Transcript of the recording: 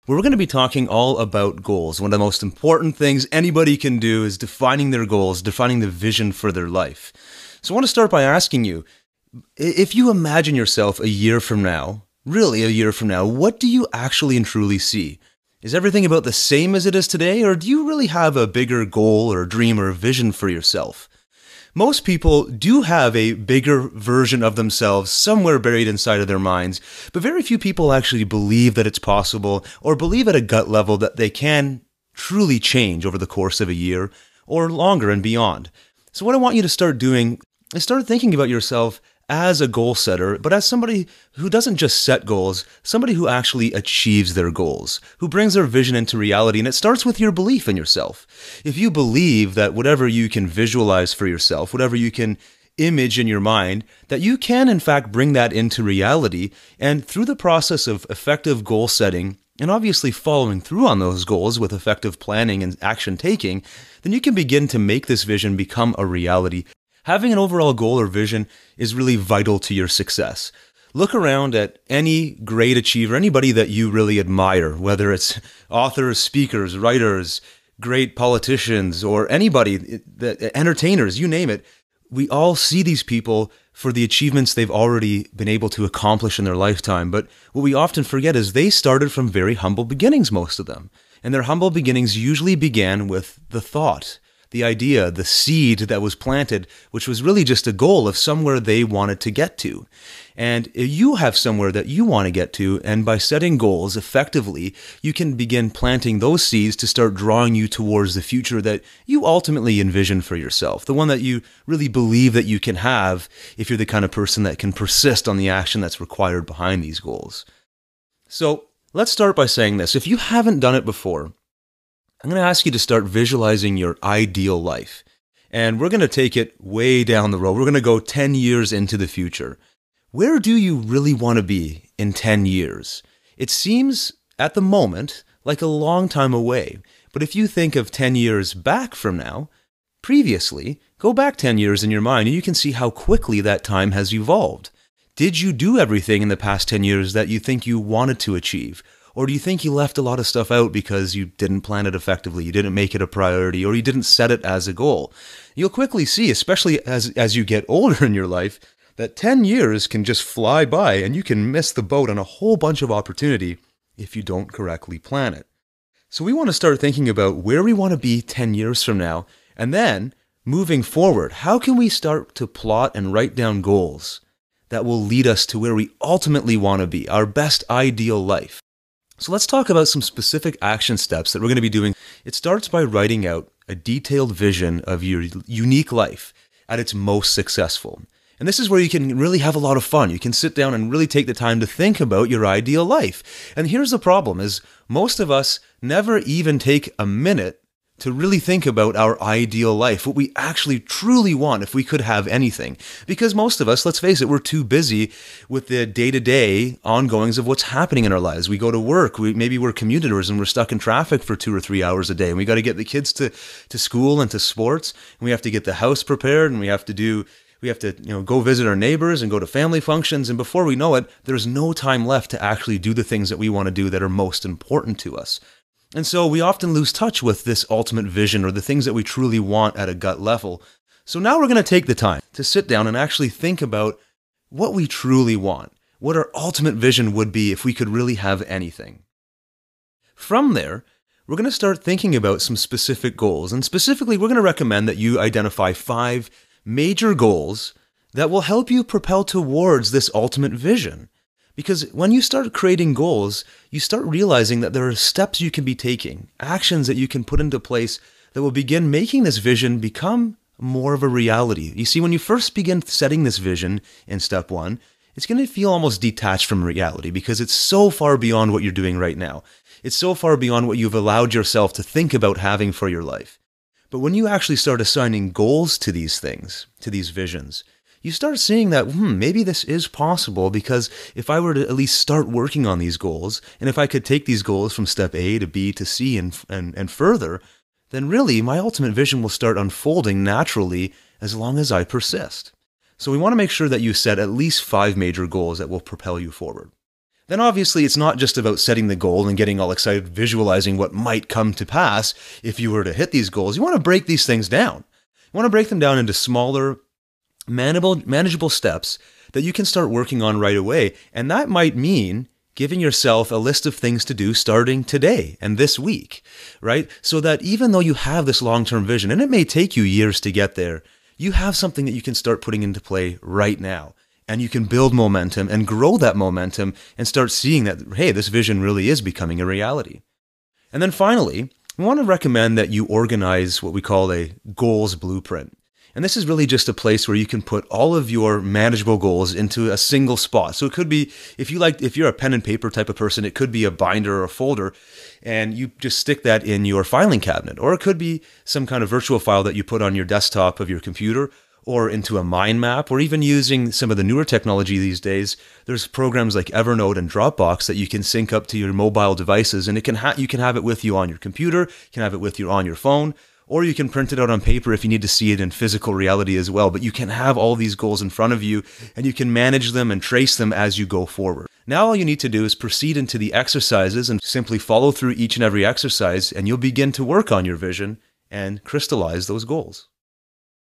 We're going to be talking all about goals. One of the most important things anybody can do is defining their goals, defining the vision for their life. So I want to start by asking you, if you imagine yourself a year from now, really a year from now, what do you actually and truly see? Is everything about the same as it is today, or do you really have a bigger goal or dream or vision for yourself? Most people do have a bigger version of themselves somewhere buried inside of their minds, but very few people actually believe that it's possible or believe at a gut level that they can truly change over the course of a year or longer and beyond. So what I want you to start doing is start thinking about yourself as a goal setter, but as somebody who doesn't just set goals, somebody who actually achieves their goals, who brings their vision into reality. And it starts with your belief in yourself. If you believe that whatever you can visualize for yourself, whatever you can image in your mind, that you can in fact bring that into reality, and through the process of effective goal setting, and obviously following through on those goals with effective planning and action taking, then you can begin to make this vision become a reality. Having an overall goal or vision is really vital to your success. Look around at any great achiever, anybody that you really admire, whether it's authors, speakers, writers, great politicians, or anybody, entertainers, you name it. We all see these people for the achievements they've already been able to accomplish in their lifetime. But what we often forget is they started from very humble beginnings, most of them. And their humble beginnings usually began with the thought, the idea, the seed that was planted, which was really just a goal of somewhere they wanted to get to. And you have somewhere that you want to get to, and by setting goals effectively, you can begin planting those seeds to start drawing you towards the future that you ultimately envision for yourself, the one that you really believe that you can have if you're the kind of person that can persist on the action that's required behind these goals. So let's start by saying this. If you haven't done it before, I'm going to ask you to start visualizing your ideal life. And we're going to take it way down the road. We're going to go 10 years into the future. Where do you really want to be in 10 years? It seems at the moment like a long time away. But if you think of 10 years back from now, previously, go back 10 years in your mind and you can see how quickly that time has evolved. Did you do everything in the past 10 years that you think you wanted to achieve? Or do you think you left a lot of stuff out because you didn't plan it effectively, you didn't make it a priority, or you didn't set it as a goal? You'll quickly see, especially as you get older in your life, that 10 years can just fly by and you can miss the boat on a whole bunch of opportunity if you don't correctly plan it. So we want to start thinking about where we want to be 10 years from now, and then moving forward, how can we start to plot and write down goals that will lead us to where we ultimately want to be, our best ideal life? So let's talk about some specific action steps that we're going to be doing. It starts by writing out a detailed vision of your unique life at its most successful. And this is where you can really have a lot of fun. You can sit down and really take the time to think about your ideal life. And here's the problem is most of us never even take a minute to really think about our ideal life, what we actually truly want if we could have anything. Because most of us, let's face it, we're too busy with the day-to-day ongoings of what's happening in our lives. We go to work, maybe we're commuters and we're stuck in traffic for 2 or 3 hours a day, and we got to get the kids to school and to sports, and we have to get the house prepared, and we have to go visit our neighbors and go to family functions, and before we know it, there's no time left to actually do the things that we want to do that are most important to us. And so we often lose touch with this ultimate vision or the things that we truly want at a gut level. So now we're going to take the time to sit down and actually think about what we truly want, what our ultimate vision would be if we could really have anything. From there, we're going to start thinking about some specific goals. And specifically, we're going to recommend that you identify 5 major goals that will help you propel towards this ultimate vision. Because when you start creating goals, you start realizing that there are steps you can be taking, actions that you can put into place that will begin making this vision become more of a reality. You see, when you first begin setting this vision in step 1, it's going to feel almost detached from reality because it's so far beyond what you're doing right now. It's so far beyond what you've allowed yourself to think about having for your life. But when you actually start assigning goals to these things, to these visions, you start seeing that, maybe this is possible, because if I were to at least start working on these goals, and if I could take these goals from step A to B to C and further, then really my ultimate vision will start unfolding naturally as long as I persist. So we want to make sure that you set at least 5 major goals that will propel you forward. Then obviously it's not just about setting the goal and getting all excited, visualizing what might come to pass if you were to hit these goals. You want to break these things down. You want to break them down into smaller, manageable steps that you can start working on right away. And that might mean giving yourself a list of things to do starting today and this week, right? So that even though you have this long-term vision, and it may take you years to get there, you have something that you can start putting into play right now. And you can build momentum and grow that momentum and start seeing that, hey, this vision really is becoming a reality. And then finally, we want to recommend that you organize what we call a goals blueprint. And this is really just a place where you can put all of your manageable goals into a single spot. So it could be, if you're a pen and paper type of person, it could be a binder or a folder, and you just stick that in your filing cabinet. Or it could be some kind of virtual file that you put on your desktop of your computer, or into a mind map, or even using some of the newer technology these days. There's programs like Evernote and Dropbox that you can sync up to your mobile devices, and you can have it with you on your computer, you can have it with you on your phone, or you can print it out on paper if you need to see it in physical reality as well. But you can have all these goals in front of you, and you can manage them and trace them as you go forward. Now all you need to do is proceed into the exercises and simply follow through each and every exercise, and you'll begin to work on your vision and crystallize those goals.